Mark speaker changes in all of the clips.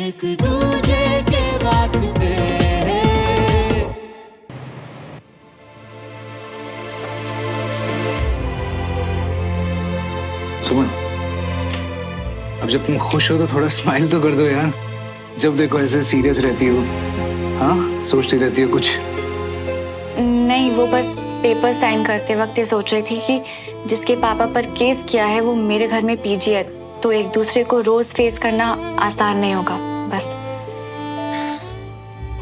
Speaker 1: एक दूजे के वास्ते।
Speaker 2: सुमन, अब जब तुम खुश हो तो थोड़ा स्माइल तो कर दो यार। जब देखो ऐसे सीरियस रहती हो, हाँ सोचती रहती हो कुछ।
Speaker 3: नहीं, वो बस पेपर साइन करते वक्त ये सोच रही थी कि जिसके पापा पर केस किया है वो मेरे घर में पीजी है, तो एक दूसरे को रोज फेस करना आसान नहीं होगा बस।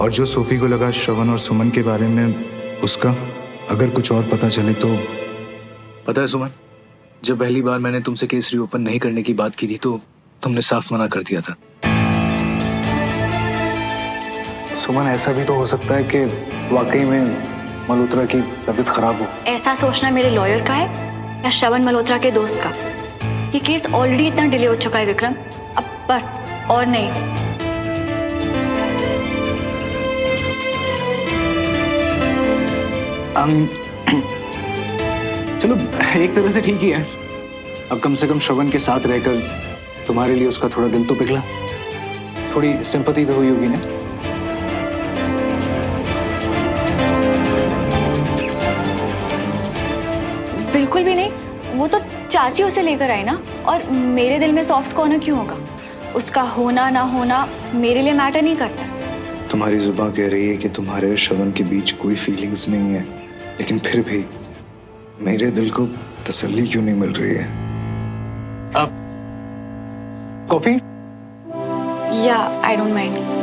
Speaker 4: और जो सोफी को लगा श्रवण और सुमन के बारे में, उसका अगर कुछ और पता चले तो।
Speaker 2: पता है सुमन, जब पहली बार मैंने तुमसे केस रीओपन नहीं करने की बात की थी तो तुमने साफ मना कर दिया था। सुमन, ऐसा भी तो हो सकता है कि वाकई में मल्होत्रा की तबीयत खराब हो।
Speaker 3: ऐसा सोचना मेरे लॉयर का है या श्रवण मल्होत्रा के दोस्त का? ये केस ऑलरेडी इतना डिले हो चुका है विक्रम, अब बस और नहीं।
Speaker 2: चलो एक तरह से ठीक ही है। अब कम से कम श्रवण के साथ रहकर तुम्हारे लिए उसका थोड़ा दिल तो पिघला, थोड़ी सिंपैथी तो हुई होगी ना।
Speaker 3: बिल्कुल भी नहीं, वो तो चाची उसे लेकर आई ना, और मेरे दिल में सॉफ्ट कॉर्नर क्यों होगा? उसका होना ना होना मेरे लिए मैटर नहीं करता।
Speaker 4: तुम्हारी जुबान कह रही है कि तुम्हारे और श्रवण के बीच कोई फीलिंग्स नहीं है, लेकिन फिर भी मेरे दिल को तसल्ली क्यों नहीं मिल रही है?
Speaker 2: अब कॉफी?
Speaker 3: या आई डोंट माइंड।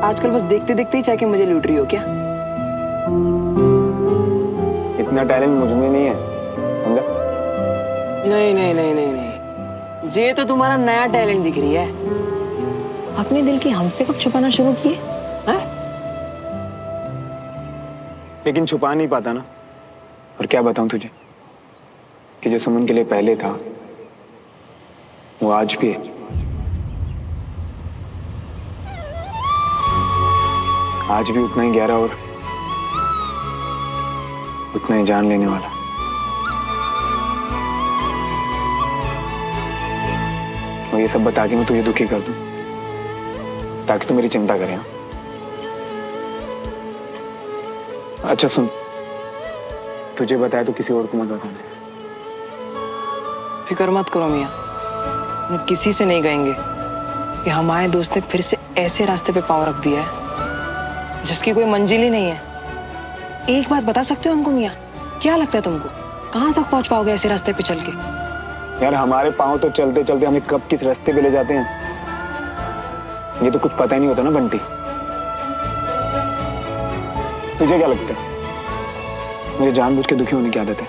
Speaker 5: आजकल बस देखते देखते ही चाहे कि मुझे लूट रही हो क्या?
Speaker 6: इतना टैलेंट मुझ में नहीं है, समझा?
Speaker 5: नहीं नहीं नहीं नहीं नहीं, ये तो तुम्हारा नया टैलेंट दिख रही है। अपने दिल की हमसे कब छुपाना शुरू किए? हैं?
Speaker 6: लेकिन छुपा नहीं पाता ना। और क्या बताऊं तुझे कि जो सुमन के लिए पहले था वो आज भी है। आज भी उतना ही गहरा और उतना ही जान लेने वाला। और ये सब बता के मैं तुझे दुखी कर दूं ताकि तू मेरी चिंता करे। अच्छा सुन, तुझे बताया तो किसी और को मत बताना।
Speaker 5: फिक्र मत करो मियाँ, हम किसी से नहीं कहेंगे कि हमारे दोस्त ने फिर से ऐसे रास्ते पे पाँव रख दिया है जिसकी कोई मंजिल ही नहीं है। एक बात बता सकते हो हमको मियाँ, क्या लगता है तुमको कहाँ तक पहुंच पाओगे ऐसे रास्ते पे चल के?
Speaker 6: यार हमारे पाँव तो चलते चलते हमें कब किस रास्ते पे ले जाते हैं ये तो कुछ पता ही नहीं होता ना बंटी। तुझे क्या लगता है मुझे जानबूझ के दुखी होने की आदत है?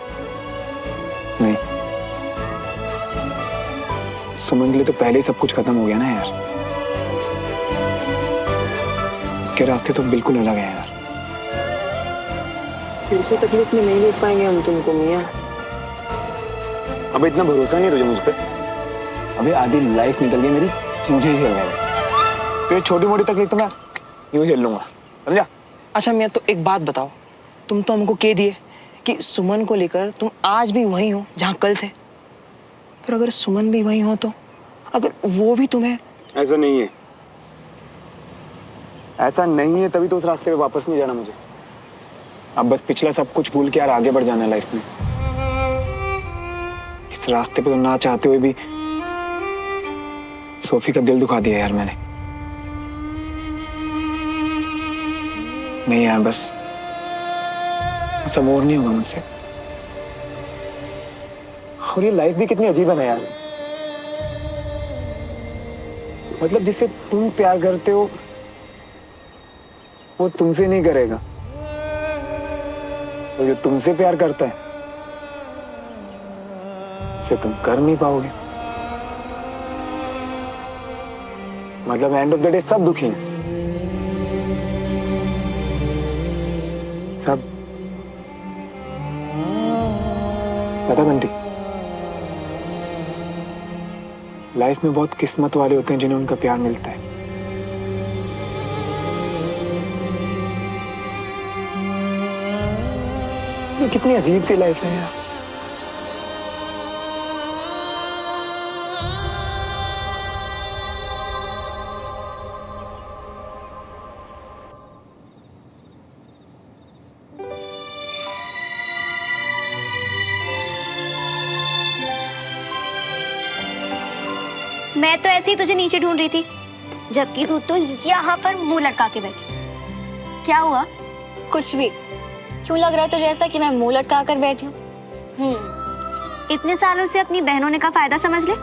Speaker 6: नहीं, सुमन के लिए तो पहले ही सब कुछ खत्म हो गया ना यार। इसके रास्ते तो बिल्कुल अलग है यार।
Speaker 5: फिर से तकलीफ में नहीं देख पाएंगे हम तुमको मियाँ।
Speaker 6: अब इतना भरोसा नहीं तुझे मुझ पे? अभी आधी लाइफ निकल गई मेरी, मुझे ही झेलना है। तो ये छोटी मोटी तकलीफ तो मैं यूं झेल लूंगा, समझा?
Speaker 5: अच्छा मियाँ, तो एक बात बताओ, तुम तो हमको कह दिए कि सुमन को लेकर तुम आज भी वहीं हो जहाँ कल थे, पर अगर सुमन भी वहीं हो तो अगर वो भी तुम्हें।
Speaker 6: ऐसा नहीं है, ऐसा नहीं है, तभी तो उस रास्ते पे वापस नहीं जाना मुझे। अब बस पिछला सब कुछ भूल के यार आगे बढ़ जाना है लाइफ में। इस रास्ते पे तो ना चाहते हुए भी सोफी का दिल दुखा दिया यार मैंने। नहीं यार, बस सब और नहीं होगा मुझसे। और ये लाइफ भी कितनी अजीब है ना यार। मतलब जिससे तुम प्यार करते हो वो तुमसे नहीं करेगा, तो जो तुमसे प्यार करता है उसे तुम कर नहीं पाओगे। मतलब एंड ऑफ द डे सब दुखी हैं, सब। पता बंटी, लाइफ में बहुत किस्मत वाले होते हैं जिन्हें उनका प्यार मिलता है। ये कितनी अजीब सी लाइफ है यार।
Speaker 7: मैं तो ऐसे ही तुझे नीचे ढूंढ रही थी, जबकि तू तो यहाँ पर मुंह लटका के बैठी। क्या हुआ?
Speaker 3: कुछ भी। क्यों लग रहा है तुझे ऐसा कि मैं मुंह लटका कर बैठी हूँ?
Speaker 7: इतने सालों से अपनी बहन होने का फायदा समझ ले।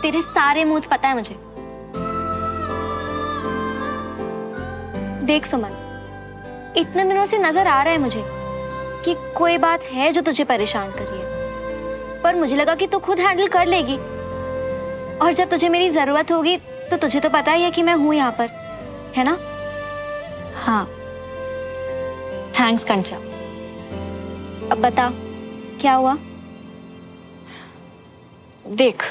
Speaker 7: तेरे सारे मूड पता है मुझे। देख सुमन, इतने दिनों से नजर आ रहा है मुझे कि कोई बात है जो तुझे परेशान कर रही है, पर मुझे लगा कि तू खुद हैंडल कर लेगी। और जब तुझे मेरी जरूरत होगी तो तुझे तो पता ही है कि मैं हूं यहाँ पर, है ना?
Speaker 3: हाँ, थैंक्स कंचा।
Speaker 7: अब बता, क्या हुआ?
Speaker 3: देख,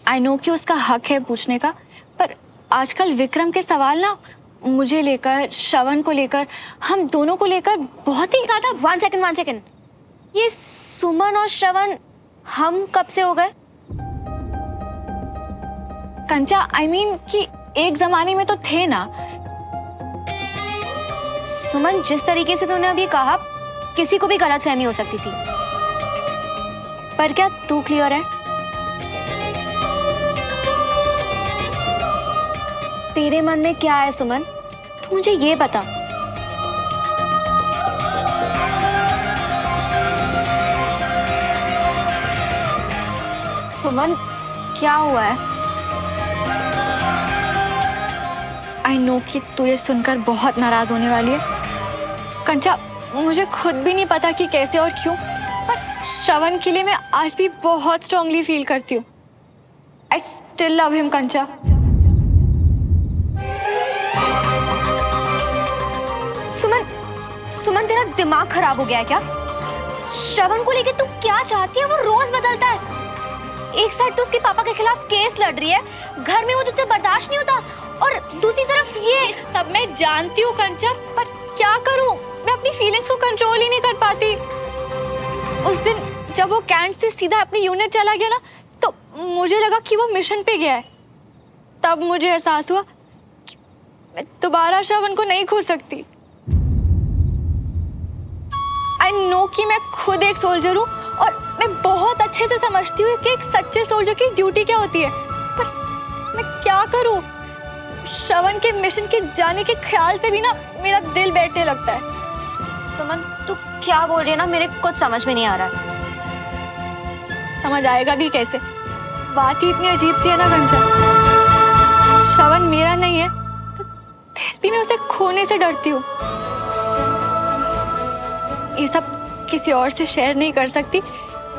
Speaker 3: आई नो कि उसका हक है पूछने का, पर आजकल विक्रम के सवाल ना मुझे लेकर, श्रवण को लेकर, हम दोनों को लेकर बहुत ही ज्यादा।
Speaker 7: One second. ये सुमन और श्रवण हम कब से हो गए?
Speaker 3: कंचा, आई मीन कि एक जमाने में तो थे ना।
Speaker 7: सुमन, जिस तरीके से तूने अभी कहा, किसी को भी गलतफहमी हो सकती थी। पर क्या तू क्लियर है? तेरे मन में क्या है सुमन? तू मुझे ये बता। सुमन, क्या हुआ है?
Speaker 3: आई नो कि तू ये सुनकर बहुत नाराज होने वाली है कंचा। मुझे खुद भी नहीं पता कि कैसे और क्यों, पर श्रवण के लिए मैं आज भी बहुत स्ट्रांगली फील करती हूँ। आई स्टिल लव हिम कंचा।
Speaker 7: सुमन, तेरा दिमाग खराब हो गया है क्या? श्रवण को लेके तू क्या चाहती है? वो रोज बदलता है। एक साइड तो उसके पापा के खिलाफ केस लड़ रही है, घर में वो तुझसे बर्दाश्त नहीं होता, और दूसरी तरफ ये
Speaker 3: सब मैं जानती हूँ कंचा, पर क्या करूँ? मैं अपनी फीलिंग्स को कंट्रोल ही नहीं कर पाती। उस दिन जब वो कैंट से सीधा अपनी यूनिट चला गया ना, तो मुझे लगा कि वो मिशन पे गया है। तब मुझे एहसास हुआ कि मैं दोबारा श्रवण को नहीं खो सकती। आई नो कि मैं खुद एक सोल्जर हूँ और मैं बहुत अच्छे से समझती हूँ कि एक सच्चे सोल्जर की ड्यूटी क्या होती है, पर मैं क्या करूँ? श्रवण के मिशन के जाने के ख्याल से भी ना मेरा दिल बैठने लगता है।
Speaker 7: सुमन, तू क्या बोल रही है ना, मेरे कुछ समझ में नहीं आ रहा है।
Speaker 3: समझ आएगा भी कैसे? बात ही इतनी अजीब सी है ना कंचा। श्रवण मेरा नहीं है तो फिर भी मैं उसे खोने से डरती हूँ। ये सब किसी और से शेयर नहीं कर सकती,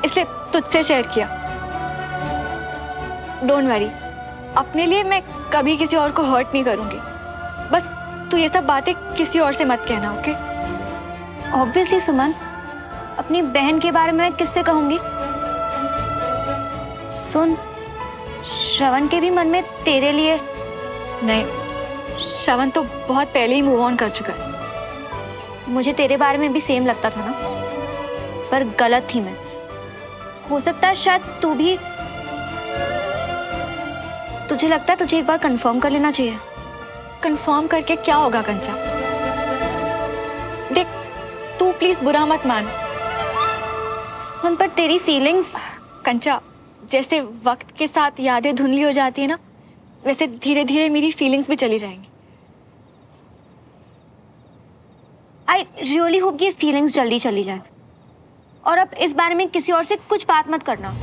Speaker 3: इसलिए तुझसे शेयर किया। डोंट वरी, अपने लिए मैं कभी किसी और को हर्ट नहीं करूंगी। बस तू ये सब बातें किसी और से मत कहना, ओके?
Speaker 7: ऑब्वियसली सुमन, अपनी बहन के बारे में मैं किससे कहूंगी? सुन, श्रवण के भी मन में तेरे लिए।
Speaker 3: नहीं, श्रवण तो बहुत पहले ही मूव ऑन कर चुका है।
Speaker 7: मुझे तेरे बारे में भी सेम लगता था ना, पर गलत थी मैं। हो सकता है शायद तू भी। तुझे लगता है तुझे एक बार कंफर्म कर लेना चाहिए?
Speaker 3: कंफर्म करके क्या होगा कंचा? देख, तू प्लीज बुरा मत मान।
Speaker 7: पर तेरी फीलिंग्स।
Speaker 3: कंचा, जैसे वक्त के साथ यादें धुंधली हो जाती है ना, वैसे धीरे धीरे मेरी फीलिंग्स भी चली जाएंगी।
Speaker 7: आई रियली होप कि फीलिंग्स जल्दी चली जाए। और अब इस बारे में किसी और से कुछ बात मत करना।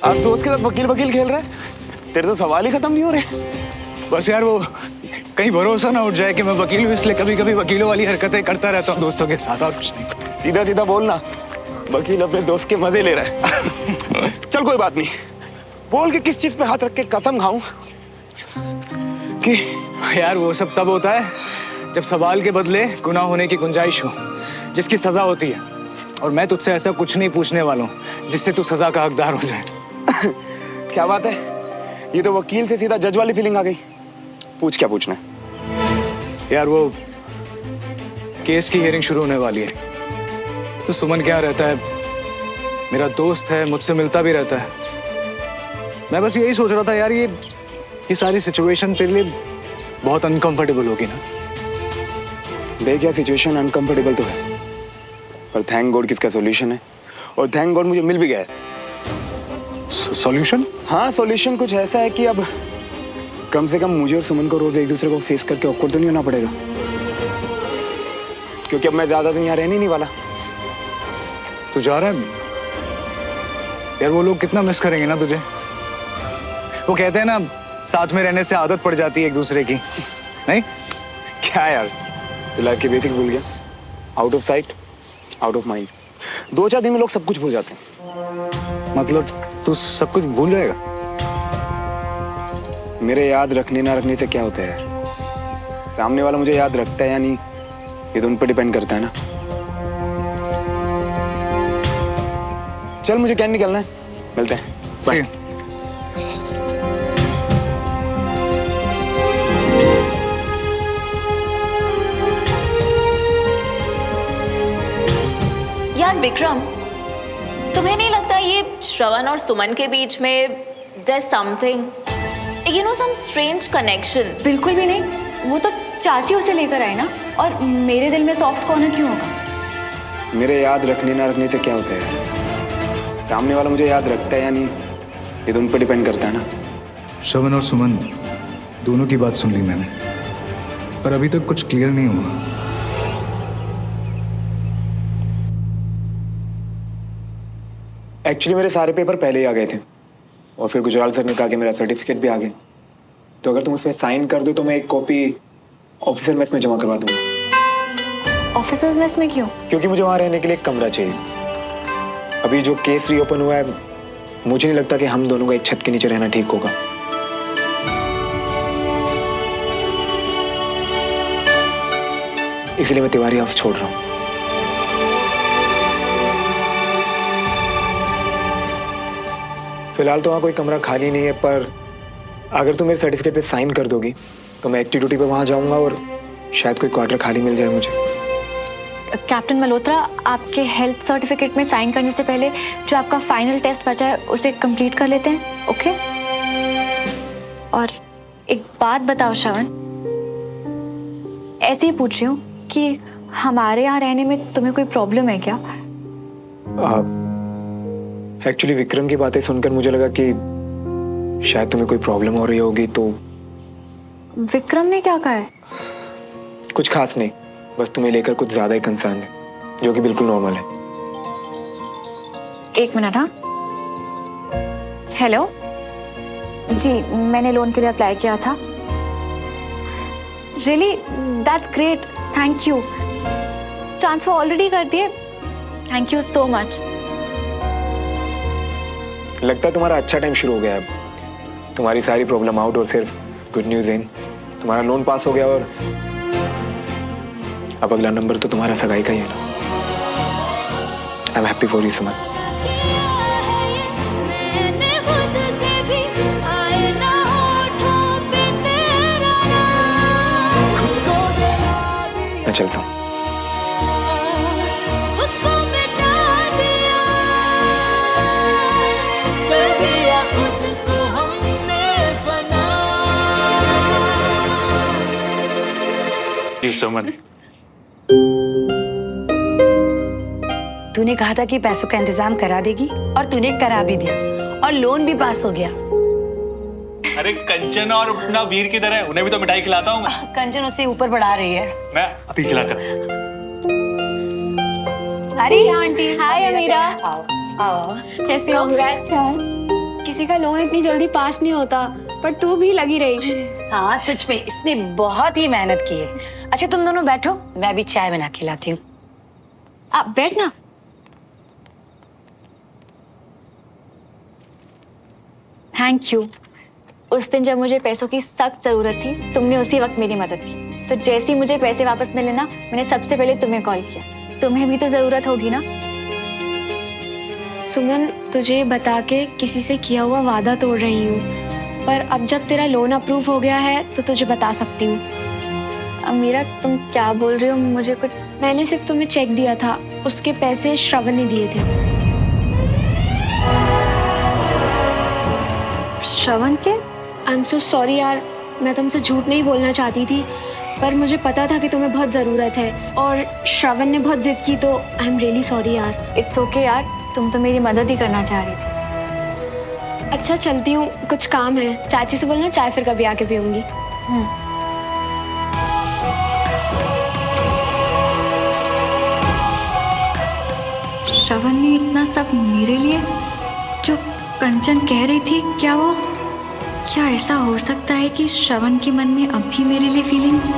Speaker 6: आप दोस्त के साथ वकील खेल रहे हैं? तेरे तो सवाल ही खत्म नहीं हो रहे।
Speaker 2: बस यार, वो कहीं भरोसा ना उठ जाए कि मैं वकील हूँ, इसलिए कभी कभी वकीलों वाली हरकतें करता रहता हूँ दोस्तों के साथ, और कुछ नहीं।
Speaker 6: सीधा सीधा बोलना, वकील अपने दोस्त के मजे ले रहा है। चल कोई बात नहीं, बोल के किस चीज पे हाथ रख के कसम खाऊं कि
Speaker 2: यार वो सब तब होता है जब सवाल के बदले गुनाह होने की गुंजाइश हो, जिसकी सजा होती है। और मैं तुझसे ऐसा कुछ नहीं पूछने वाला हूं जिससे तू सजा का हकदार हो जाए।
Speaker 6: क्या बात है, ये तो वकील से सीधा जज वाली फीलिंग आ गई। पूछ, क्या पूछना है?
Speaker 2: यार वो केस की हियरिंग शुरू होने वाली है, तो सुमन क्या रहता है, मेरा दोस्त है, मुझसे मिलता भी रहता है। मैं बस यही सोच रहा था यार, ये सारी सिचुएशन तेरे लिए बहुत अनकंफर्टेबल होगी ना।
Speaker 6: देख यार, सिचुएशन अनकंफर्टेबल तो है, पर थैंक गॉड किसका सॉल्यूशन है, और थैंक गॉड मुझे मिल भी गया है।
Speaker 2: सॉल्यूशन?
Speaker 6: हाँ, सॉल्यूशन कुछ ऐसा है कि अब कम से कम मुझे और सुमन को रोज एक दूसरे को फेस करके ऑकवर्ड तो नहीं होना पड़ेगा, क्योंकि अब मैं ज्यादा दिन यहाँ रहने नहीं वाला।
Speaker 2: तू जा रहा है यार, वो लोग कितना मिस करेंगे ना तुझे। वो कहते हैं ना, साथ में रहने से आदत पड़ जाती है एक दूसरे की, नहीं? क्या यार,
Speaker 6: लाइफ के बेसिक्स भूल गया। Out of sight out of mind. 2-4 दिन में लोग सब कुछ भूल जाते हैं।
Speaker 2: मतलब तू सब कुछ भूल जाएगा?
Speaker 6: मेरे याद रखने ना रखने से क्या होता है यार, सामने वाला मुझे याद रखता है या नहीं, ये तो उन पर डिपेंड करता है ना। चल मुझे क्या निकलना है, मिलते हैं, बाय।
Speaker 8: यार विक्रम, तुम्हें नहीं लगता ये श्रवण और सुमन के बीच में there's something, you know, some strange connection?
Speaker 3: बिल्कुल भी नहीं, वो तो चाची उसे लेकर आई ना, और मेरे दिल में सॉफ्ट कॉर्नर क्यों होगा?
Speaker 6: मेरे याद रखने ना रखने से क्या होता है, सामने वाला मुझे याद रखता है या नहीं, ये तो उन पर डिपेंड करता है ना।
Speaker 2: श्रवण और सुमन दोनों की बात सुन ली मैंने, पर अभी तक कुछ क्लियर नहीं हुआ।
Speaker 6: एक्चुअली मेरे सारे पेपर पहले ही आ गए थे, और फिर गुजराल सर ने कहा कि मेरा सर्टिफिकेट भी आ गया, तो अगर तुम उसमें साइन कर दो तो मैं एक कॉपी ऑफिसर मेस में जमा करवा दूंगा।
Speaker 3: ऑफिसर्स मेस में क्यों?
Speaker 6: क्योंकि मुझे वहां रहने के लिए एक कमरा चाहिए। अभी जो केस रीओपन हुआ है, मुझे नहीं लगता कि हम दोनों को एक छत के नीचे रहना ठीक होगा। इसलिए मैं तिवारी हाउस छोड़ रहा हूं। फिलहाल तो वहाँ कोई कमरा खाली नहीं है, पर अगर तुम मेरे सर्टिफिकेट पे साइन कर दोगी तो मैं एक्टिव-ड्यूटी पे वहाँ जाऊँगा और शायद कोई क्वार्टर खाली मिल जाए मुझे।
Speaker 3: कैप्टन मल्होत्रा, आपके हेल्थ सर्टिफिकेट में साइन करने से पहले जो आपका फाइनल टेस्ट बचा है उसे कंप्लीट कर लेते हैं, ओके? और एक बात बताओ श्रवण, ऐसे ही पूछ रही हूँ कि हमारे यहाँ रहने में तुम्हें कोई प्रॉब्लम है क्या?
Speaker 6: एक्चुअली विक्रम की बातें सुनकर मुझे लगा कि शायद तुम्हें कोई प्रॉब्लम हो रही होगी, तो
Speaker 3: विक्रम ने क्या कहा है?
Speaker 6: कुछ खास नहीं, बस तुम्हें लेकर कुछ ज्यादा ही कंसर्न है, जो कि बिल्कुल नॉर्मल है।
Speaker 3: एक मिनट। हाँ, हेलो जी, मैंने लोन के लिए अप्लाई किया था। Really, that's great, thank you. Transfer already कर दिए, थैंक यू सो मच।
Speaker 6: लगता है तुम्हारा अच्छा टाइम शुरू हो गया। अब तुम्हारी सारी प्रॉब्लम आउट और सिर्फ गुड न्यूज इन, तुम्हारा लोन पास हो गया और अब अगला नंबर तो तुम्हारा सगाई का ही है ना। I am happy for you Suman.
Speaker 1: मैंने खुद से भी आए ना होठों पे तेरा नाम, खुद को जला दिया,
Speaker 6: मैं चलता हूँ।
Speaker 1: खुद को मिटा दिया, कर दिया खुद को हमने फना।
Speaker 2: जी सुमन,
Speaker 9: तूने कहा था कि पैसों का इंतजाम करा देगी और तूने करा भी दिया और लोन भी पास हो गया।
Speaker 10: अरे कंचन और अपना वीर की तरह उन्हें भी तो मिठाई खिलाता हूँ मैं।
Speaker 9: कंचन उसे ऊपर बढ़ा रही है।
Speaker 10: मैं अभी खिलाकर।
Speaker 9: अरे
Speaker 3: आंटी, हाय अमीरा,
Speaker 9: आओ आओ।
Speaker 3: कैसी हो?
Speaker 11: किसी का लोन इतनी जल्दी पास नहीं होता, पर तू भी लगी रही।
Speaker 9: हाँ सच में, इसने बहुत ही मेहनत की है। अच्छा तुम दोनों बैठो, मैं भी चाय बना के लाती हूँ।
Speaker 3: आप बैठना। Thank you. उस दिन जब मुझे पैसों की सख्त जरूरत थी तुमने उसी वक्त मेरी मदद की। तो जैसे ही मुझे पैसे वापस मिले ना, मैंने सबसे पहले तुम्हें कॉल किया। तुम्हें भी तो जरूरत होगी ना।
Speaker 11: सुमन, तुझे बता के किसी से किया हुआ वादा तोड़ रही हूँ, पर अब जब तेरा लोन अप्रूव हो गया है तो तुझे बता सकती हूँ।
Speaker 3: अमीरा, तुम क्या बोल रही हो? मुझे कुछ।
Speaker 11: मैंने सिर्फ तुम्हें चेक दिया था, उसके पैसे श्रवण ने दिए थे।
Speaker 3: श्रवण के?
Speaker 11: आई एम सो सॉरी यार, मैं तुमसे झूठ नहीं बोलना चाहती थी, पर मुझे पता था कि तुम्हें बहुत ज़रूरत है और श्रवण ने बहुत जिद की, तो आई एम रियली सॉरी यार।
Speaker 3: इट्स ओके यार, तुम तो मेरी मदद ही करना चाह रही थी।
Speaker 11: अच्छा चलती हूँ, कुछ काम है। चाची से बोलना चाय फिर कभी आके पीऊंगी।
Speaker 3: श्रवण ने इतना सब मेरे लिए? जो कंचन कह रही थी, क्या ऐसा हो सकता है कि श्रवण के मन में अब भी मेरे लिए फीलिंग्स?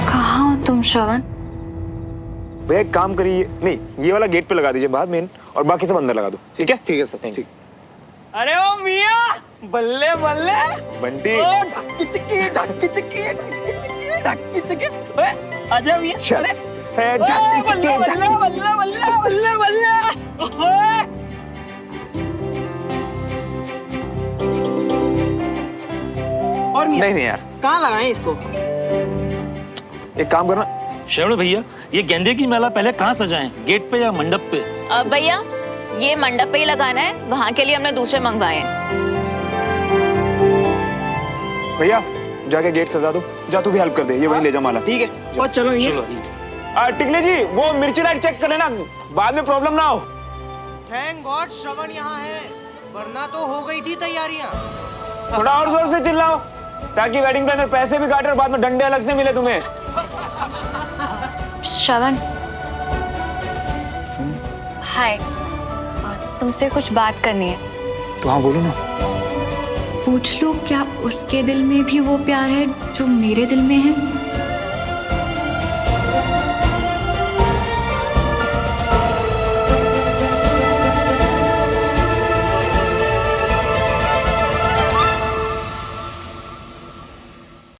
Speaker 3: कहाँ हो तुम श्रवण?
Speaker 6: भैया एक काम करिए, नहीं ये वाला गेट पे लगा दीजिए बाहर मेन, और बाकी सब अंदर लगा दो। ठीक है? ठीक है सर, ठीक।
Speaker 5: अरे ओ मिया, बल्ले बल्ले
Speaker 6: बंटी।
Speaker 5: ओ ढक्की चिक्की ढक्की चिक्की ढक्की चिक्की ढक्की चिक्की। ओए आजा मिया।
Speaker 6: चल।
Speaker 5: अरे बल्ले बल्ले बल्ले बल्ले बल्ले बल्ले। ओए और मिया,
Speaker 6: नहीं यार,
Speaker 5: कहाँ लगाएं इसको?
Speaker 6: एक काम करना।
Speaker 10: श्रवण भैया, ये गेंदे की माला पहले कहाँ सजाएं? गेट पे या मंडप पे?
Speaker 8: भैया ये मंडप पे ही लगाना है, वहाँ के लिए हमने दूसरे मंगवाए हैं।
Speaker 6: भैया जाके गेट सजा दो। जा तू भी हेल्प कर दे, ये वहीं ले जा माला।
Speaker 5: ठीक है, और चलो मिया।
Speaker 6: टिकली जी, वो मिर्ची लाइट चेक कर लेना, बाद में प्रॉब्लम ना हो।
Speaker 12: थैंक गॉड श्रवण यहाँ है, वरना तो हो गई थी तैयारियां।
Speaker 6: थोड़ा और जोर से चिल्लाओ, ताकि वेडिंग प्लानर पैसे भी काटे और बाद में डंडे अलग से मिले तुम्हें।
Speaker 3: श्रवण, हाय, तुमसे कुछ बात करनी है।
Speaker 6: तो हाँ बोलो ना।
Speaker 3: पूछ लो, क्या उसके दिल में भी वो प्यार है जो मेरे दिल में है?